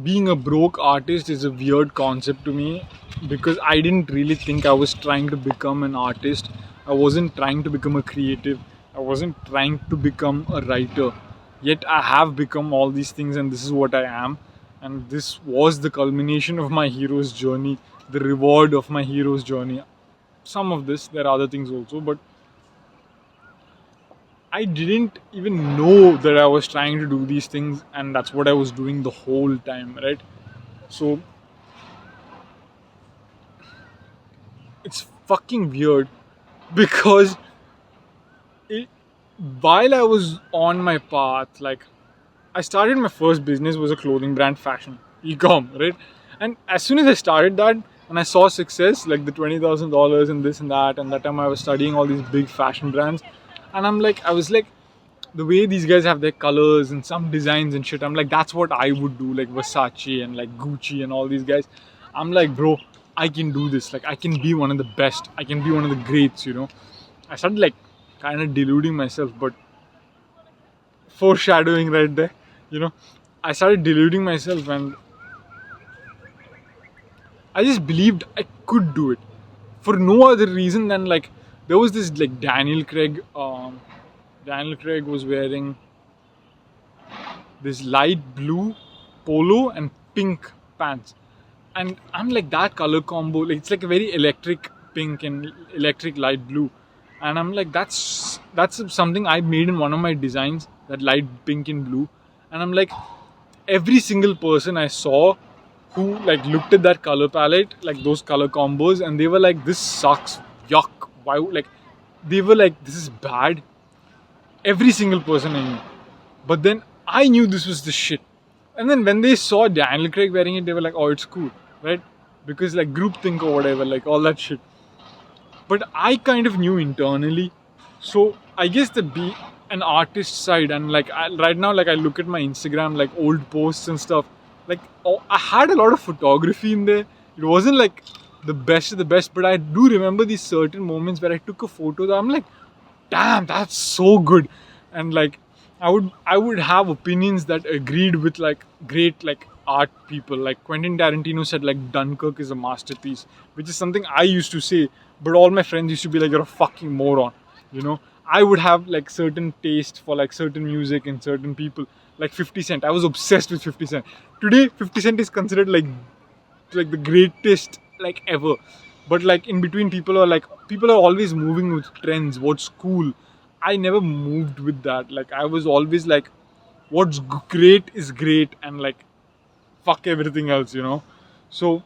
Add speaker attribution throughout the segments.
Speaker 1: being a broke artist is a weird concept to me because I didn't really think I was trying to become an artist. I wasn't trying to become a creative. I wasn't trying to become a writer. Yet I have become all these things, and this is what I am. And this was the culmination of my hero's journey, the reward of my hero's journey. Some of this, there are other things also, but I didn't even know that I was trying to do these things, and that's what I was doing the whole time, right? So it's fucking weird because it, while I was on my path, like I started my first business was a clothing brand, fashion, e-com, right? And as soon as I started that and I saw success, like the $20,000 and this and that time I was studying all these big fashion brands, and I was like, the way these guys have their colors and some designs and shit, I'm like, that's what I would do, like Versace and like Gucci and all these guys. I'm like, bro, I can do this. Like, I can be one of the best. I can be one of the greats, you know. I started like kind of deluding myself, but foreshadowing right there, you know. I started deluding myself and I just believed I could do it for no other reason than like there was this like Daniel Craig. Daniel Craig was wearing this light blue polo and pink pants, and I'm like, that color combo, like it's like a very electric pink and electric light blue, and I'm like, that's something I made in one of my designs, that light pink and blue. And I'm like, every single person I saw who like looked at that color palette, like those color combos, and they were like, this sucks, yuck, why, like they were like, this is bad. Every single person I knew. But then I knew this was the shit. And then when they saw Daniel Craig wearing it, they were like, oh, it's cool, right? Because like groupthink or whatever, like all that shit. But I kind of knew internally. So I guess the be an artist side, and like right now, like I look at my Instagram, like old posts and stuff. Like, oh, I had a lot of photography in there. It wasn't like the best of the best, but I do remember these certain moments where I took a photo that I'm like, damn, that's so good. And like I would have opinions that agreed with like great like art people. Like Quentin Tarantino said like Dunkirk is a masterpiece, which is something I used to say, but all my friends used to be like, you're a fucking moron, you know. I would have like certain taste for like certain music and certain people. Like 50 Cent, I was obsessed with 50 Cent. Today 50 Cent is considered like the greatest like ever. But like in between, people are always moving with trends, what's cool. I never moved with that. Like I was always like, what's great is great, and like fuck everything else, you know. So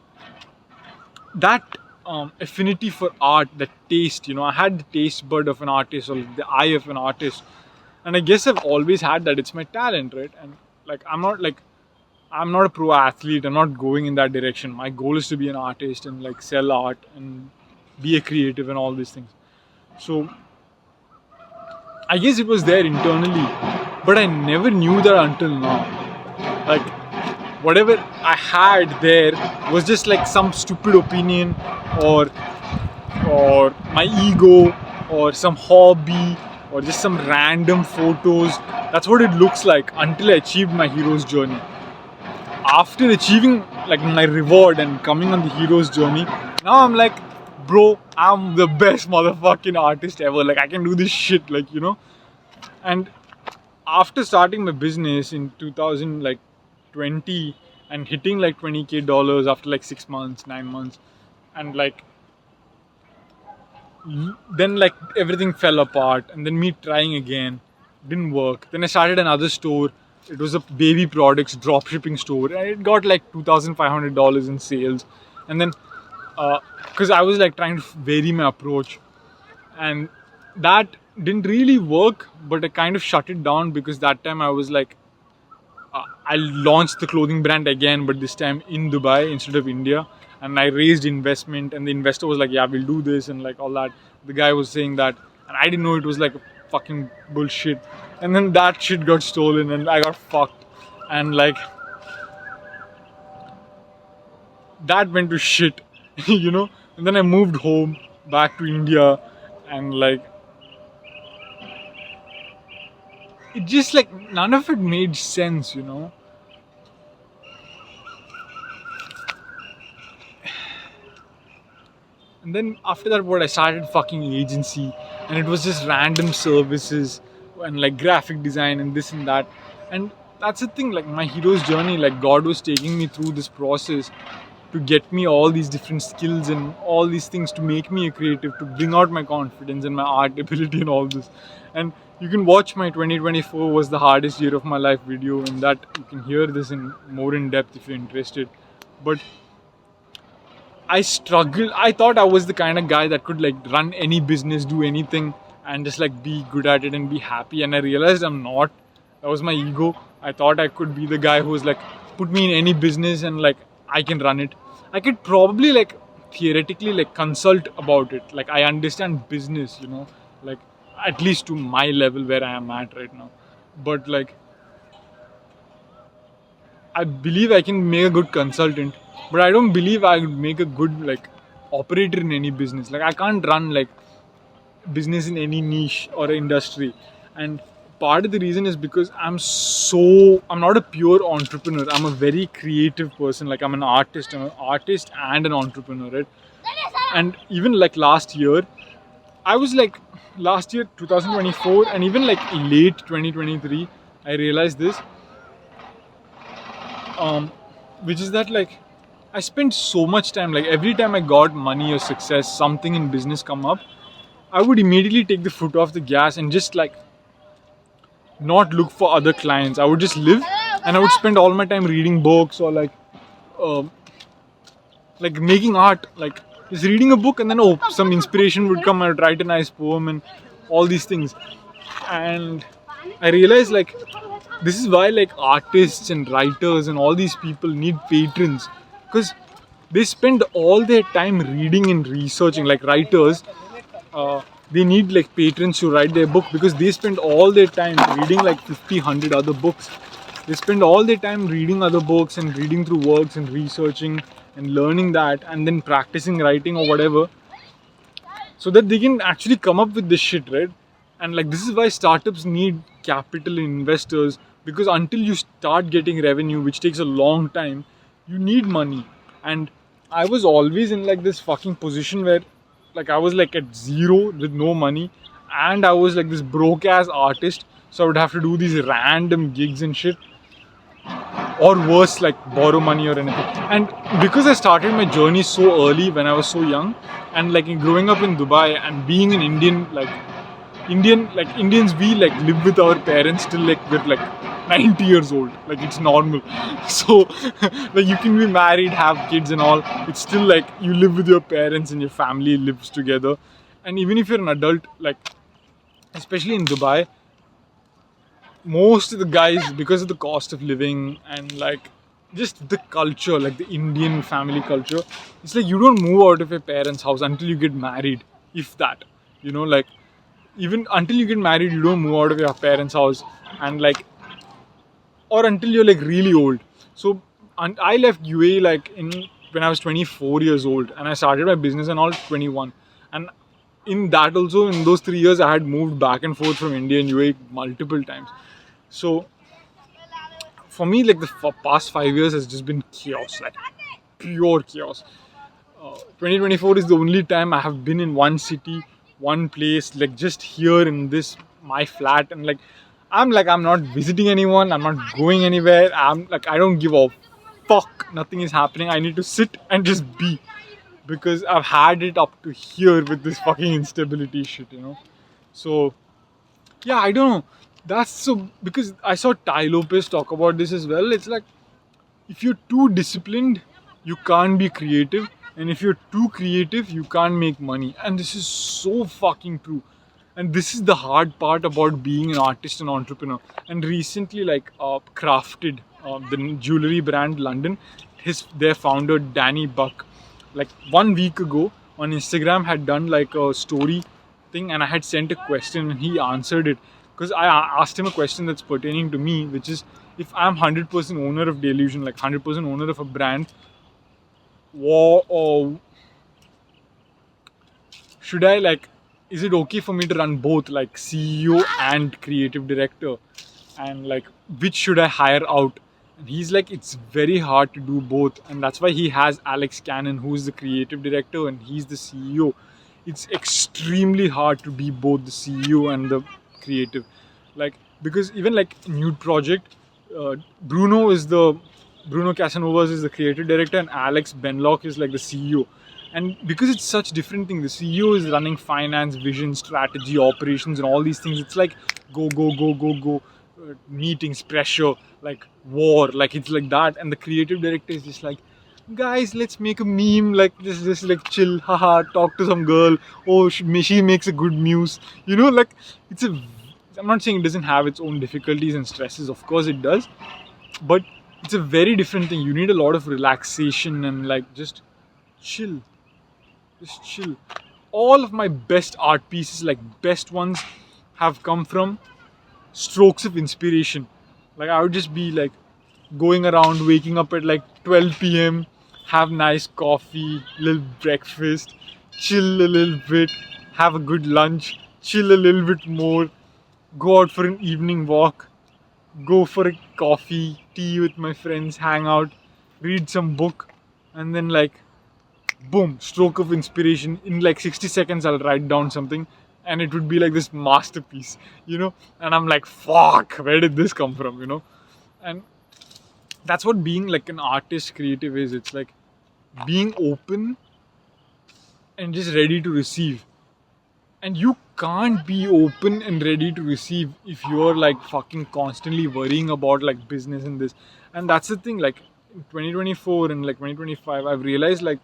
Speaker 1: that affinity for art, that taste, you know, I had the taste bud of an artist or the eye of an artist, and I guess I've always had that. It's my talent, right? And like I'm not a pro athlete. I'm not going in that direction. My goal is to be an artist and like sell art and be a creative and all these things. So I guess it was there internally, but I never knew that until now. Like whatever I had there was just like some stupid opinion, or my ego, or some hobby, or just some random photos. That's what it looks like until I achieved my hero's journey. After achieving like my reward and coming on the hero's journey, now I'm like, bro, I'm the best motherfucking artist ever. Like I can do this shit, like, you know. And after starting my business in 2020 and hitting like 20k dollars after like 6 months, 9 months, and like then like everything fell apart, and then me trying again didn't work. Then I started another store. It was a baby products drop shipping store, and it got like $2,500 in sales. And then because I was like trying to vary my approach, and that didn't really work, but I kind of shut it down because that time I was like, I launched the clothing brand again, but this time in Dubai instead of India. And I raised investment, and the investor was like, "Yeah, we'll do this," and like all that. The guy was saying that, and I didn't know it was like fucking bullshit. And then that shit got stolen, and I got fucked, and like that went to shit, you know. And then I moved home back to India, and like it just like none of it made sense, you know. And then after that, what I started fucking agency, and it was just random services and like graphic design and this and that. And that's the thing, like my hero's journey, like God was taking me through this process to get me all these different skills and all these things to make me a creative, to bring out my confidence and my art ability and all this. And you can watch my 2024 was the hardest year of my life video, and that you can hear this in more in depth if you're interested. But I struggled. I thought I was the kind of guy that could like run any business, do anything, and just like be good at it and be happy. And I realized I'm not. That was my ego. I thought I could be the guy who was like, put me in any business and like I can run it. I could probably like theoretically like consult about it. Like I understand business, like at least to my level where I am at right now. But like I believe I can make a good consultant, but I don't believe I would make a good like operator in any business. Like I can't run like business in any niche or industry. And part of the reason is because I'm not a pure entrepreneur. I'm a very creative person. Like I'm an artist. I'm an artist and an entrepreneur, right? And even like last year, I was like last year 2024 and even like late 2023, I realized this, which is that like I spent so much time, like every time I got money or success, something in business come up, I would immediately take the foot off the gas and just like not look for other clients. I would just live, and I would spend all my time reading books or uh, like making art, like just reading a book, and then some inspiration would come. I would write a nice poem and all these things. And I realized like this is why like artists and writers and all these people need patrons, because they spend all their time reading and researching. Like writers, they need like patrons to write their book, because they spend all their time reading like 50 100 other books. They spend all their time reading other books and reading through works and researching and learning that, and then practicing writing or whatever, so that they can actually come up with this shit, right? And like this is why startups need capital and investors, because until you start getting revenue, which takes a long time, you need money. And I was always in like this fucking position where like I was like at zero with no money, and I was like this broke ass artist, so I would have to do these random gigs and shit, or worse, like borrow money or anything. And because I started my journey so early when I was so young, and like growing up in Dubai and being an Indian, like Indians, we like live with our parents till like we're like 90 years old. Like it's normal. So like you can be married, have kids and all. It's still like you live with your parents and your family lives together. And even if you're an adult, like especially in Dubai, most of the guys, because of the cost of living and like just the culture, like the Indian family culture, it's like you don't move out of your parents' house until you get married, if that, like even until you get married, you don't move out of your parents' house, and like, or until you're like really old. So I left UAE like when I was 24 years old, and I started my business and all 21. And in that also, in those 3 years, I had moved back and forth from India and UAE multiple times. So for me, like the past 5 years has just been chaos, like pure chaos. 2024 is the only time I have been in one city, one place, like just here in this my flat, and like I'm not visiting anyone, I'm not going anywhere. I'm like, I don't give a fuck. Nothing is happening. I need to sit and just be, because I've had it up to here with this fucking instability shit. So yeah, I don't know. That's so, because I saw Tai Lopez talk about this as well. It's like, if you're too disciplined, you can't be creative, and if you're too creative, you can't make money. And this is so fucking true. And this is the hard part about being an artist and entrepreneur. And recently, like Crafted, the jewelry brand London, their founder Danny Buck, like 1 week ago on Instagram, had done like a story thing, and I had sent a question and he answered it, because I asked him a question that's pertaining to me, which is, if I'm 100% owner of Delusion, like 100% owner of a brand, should I like, is it okay for me to run both, like CEO and creative director, and like which should I hire out? And he's like, it's very hard to do both, and that's why he has Alex Cannon, who is the creative director, and he's the CEO. It's extremely hard to be both the CEO and the creative, like, because even like Nude Project, Bruno is the Bruno Casanovas is the creative director, and Alex Benlock is like the CEO. And because it's such different thing, the CEO is running finance, vision, strategy, operations, and all these things. It's like go, go, go, go, go, meetings, pressure, like war, like it's like that. And the creative director is just like, guys, let's make a meme, like this, just like chill, haha, talk to some girl. Oh, she makes a good muse, like it's a. I'm not saying it doesn't have its own difficulties and stresses. Of course, it does, but it's a very different thing. You need a lot of relaxation and like chill, just chill. All of my best art pieces, like best ones, have come from strokes of inspiration. Like I would just be like going around, waking up at like 12 p.m., have nice coffee, little breakfast, chill a little bit, have a good lunch, chill a little bit more, go out for an evening walk, go for a coffee, tea with my friends, hang out, read some book, and then like boom, stroke of inspiration. In like 60 seconds, I'll write down something and it would be like this masterpiece, And I'm like, fuck, where did this come from? And that's what being like an artist, creative is. It's like being open and just ready to receive. And you can't be open and ready to receive if you're like fucking constantly worrying about like business and this. And that's the thing, like in 2024 and like 2025, I've realized like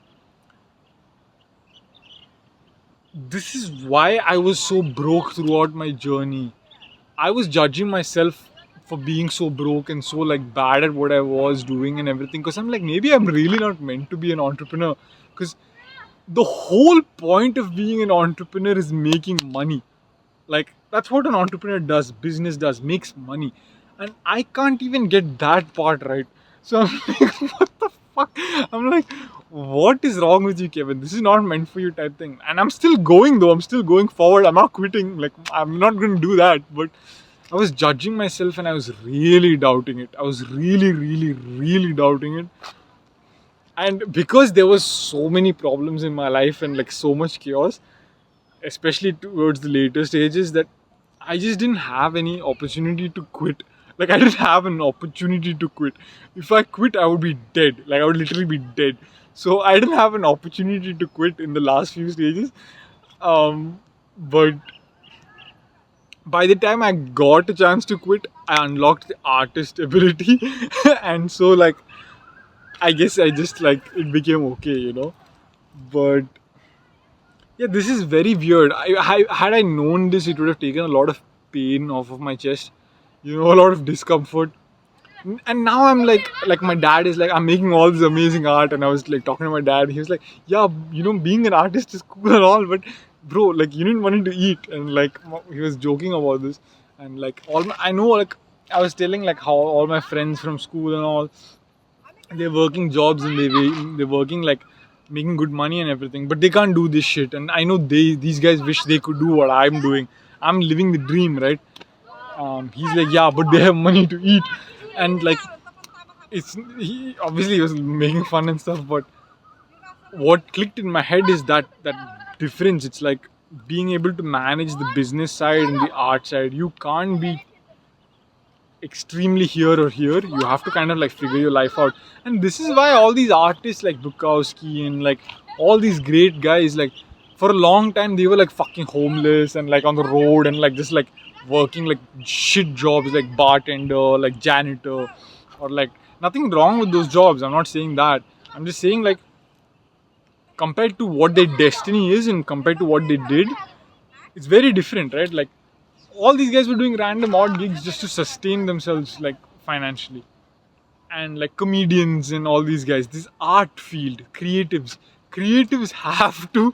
Speaker 1: this is why I was so broke throughout my journey. I was judging myself for being so broke and so like bad at what I was doing and everything, because I'm like, maybe I'm really not meant to be an entrepreneur, because the whole point of being an entrepreneur is making money. Like that's what an entrepreneur does, business does, makes money. And I can't even get that part right. So I'm like, what the fuck? I'm like, what is wrong with you, Kevin? This is not meant for you type thing. And I'm still going though, I'm still going forward. I'm not quitting. Like I'm not gonna do that. But I was judging myself and I was really doubting it. I was really, really, really doubting it. And because there was so many problems in my life and like so much chaos, especially towards the later stages, that I just didn't have any opportunity to quit. Like I didn't have an opportunity to quit. If I quit, I would be dead. Like I would literally be dead. So I didn't have an opportunity to quit in the last few stages. But by the time I got a chance to quit, I unlocked the artist ability, and so like I guess I just like it became okay. But yeah, this is very weird. Had I known this, it would have taken a lot of pain off of my chest, a lot of discomfort. And now I'm like my dad is like, I'm making all this amazing art, and I was like talking to my dad. He was like, yeah, being an artist is cool and all, but bro, like you need money to eat, and like he was joking about this, and like I know, like I was telling like how all my friends from school and all, they're working jobs and they're working like making good money and everything, but they can't do this shit. And I know these guys wish they could do what I'm doing. I'm living the dream, right? He's like, yeah, but they have money to eat, and like he obviously was making fun and stuff. But what clicked in my head is that difference. It's like being able to manage the business side and the art side. You can't be extremely here or here. You have to kind of like figure your life out. And this is why all these artists like Bukowski and like all these great guys, like for a long time they were like fucking homeless and like on the road and like just like working like shit jobs like bartender, like janitor, or like nothing wrong with those jobs. I'm not saying that. I'm just saying like compared to what their destiny is and compared to what they did, it's very different, right? Like all these guys were doing random odd gigs just to sustain themselves like financially. And like comedians and all these guys, this art field, creatives have to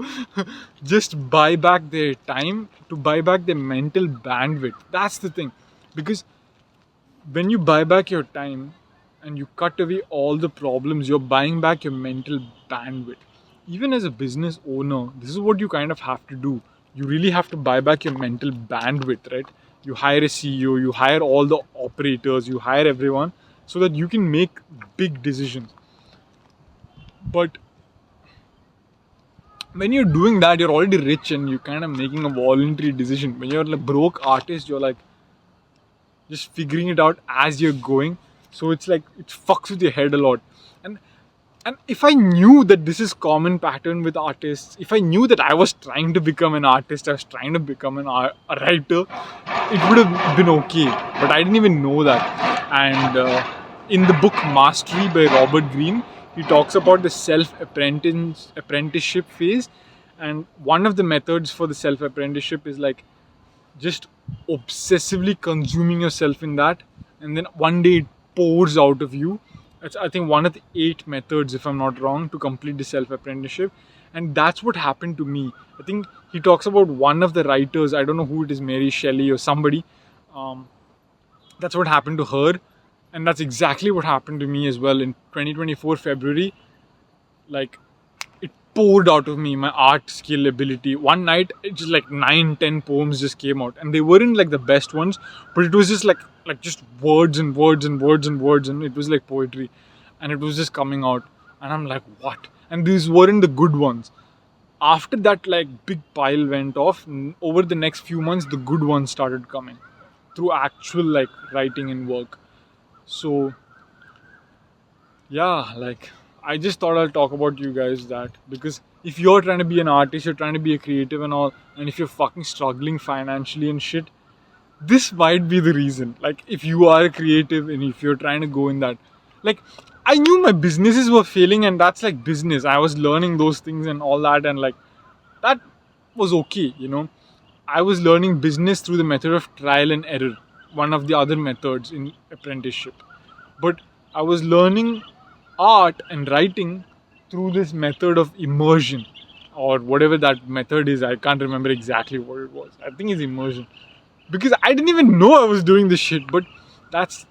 Speaker 1: just buy back their time, to buy back their mental bandwidth. That's the thing. Because when you buy back your time and you cut away all the problems, you're buying back your mental bandwidth. Even as a business owner, this is what you kind of have to do. You really have to buy back your mental bandwidth, right? You hire a CEO, you hire all the operators, you hire everyone, so that you can make big decisions. But when you're doing that, you're already rich and you're kind of making a voluntary decision. When you're a broke artist, you're like just figuring it out as you're going. So it's like it fucks with your head a lot. And if I knew that this is common pattern with artists, if I knew that I was trying to become an artist, I was trying to become a writer, it would have been okay. But I didn't even know that. And in the book Mastery by Robert Greene, he talks about the apprenticeship phase. And one of the methods for the self apprenticeship is like just obsessively consuming yourself in that, and then one day it pours out of you. It's, I think, one of the 8 methods, if I'm not wrong, to complete the self apprenticeship. And that's what happened to me. I think he talks about one of the writers, I don't know who it is, Mary Shelley or somebody. That's what happened to her, and that's exactly what happened to me as well in 2024 February. Like, it poured out of me, my art skill ability. One night it just like 9-10 poems just came out, and they weren't like the best ones, but it was just like just words and words and words and words, and it was like poetry, and it was just coming out. And I'm like, what? And these weren't the good ones. After that, like, big pile went off, over the next few months the good ones started coming through actual like writing and work. So yeah, like, I just thought I'll talk about you guys that, because if you're trying to be an artist, you're trying to be a creative and all, and if you're fucking struggling financially and shit, this might be the reason. Like, if you are a creative and if you're trying to go in that, like, I knew my businesses were failing, and that's like business. I was learning those things and all that, and like, that was okay, you know. I was learning business through the method of trial and error, one of the other methods in apprenticeship. But I was learning art and writing through this method of immersion, or whatever that method is. I can't remember exactly what it was. I think it's immersion, because I didn't even know I was doing this shit. But that's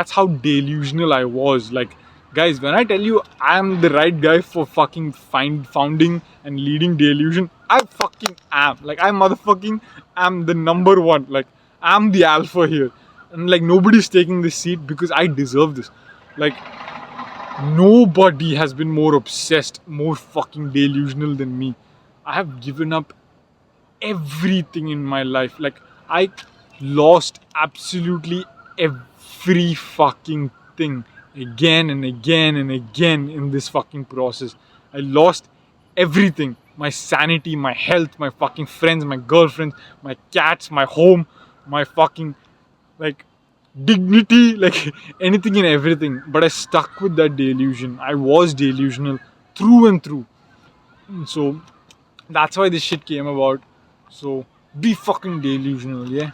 Speaker 1: how delusional I was. Like, guys, when I tell you I'm the right guy for fucking founding and leading Delusion, I fucking am. Like, I motherfucking am the number one. Like, I'm the alpha here, and like, nobody's taking this seat because I deserve this. Like, nobody has been more obsessed, more fucking delusional than me. I have given up everything in my life. Like, I lost absolutely every fucking thing again and again and again in this fucking process. I lost everything. My sanity, my health, my fucking friends, my girlfriends, my cats, my home, my fucking, like, dignity, like, anything and everything. But I stuck with that delusion. I was delusional through and through. So that's why this shit came about. So be fucking delusional, yeah.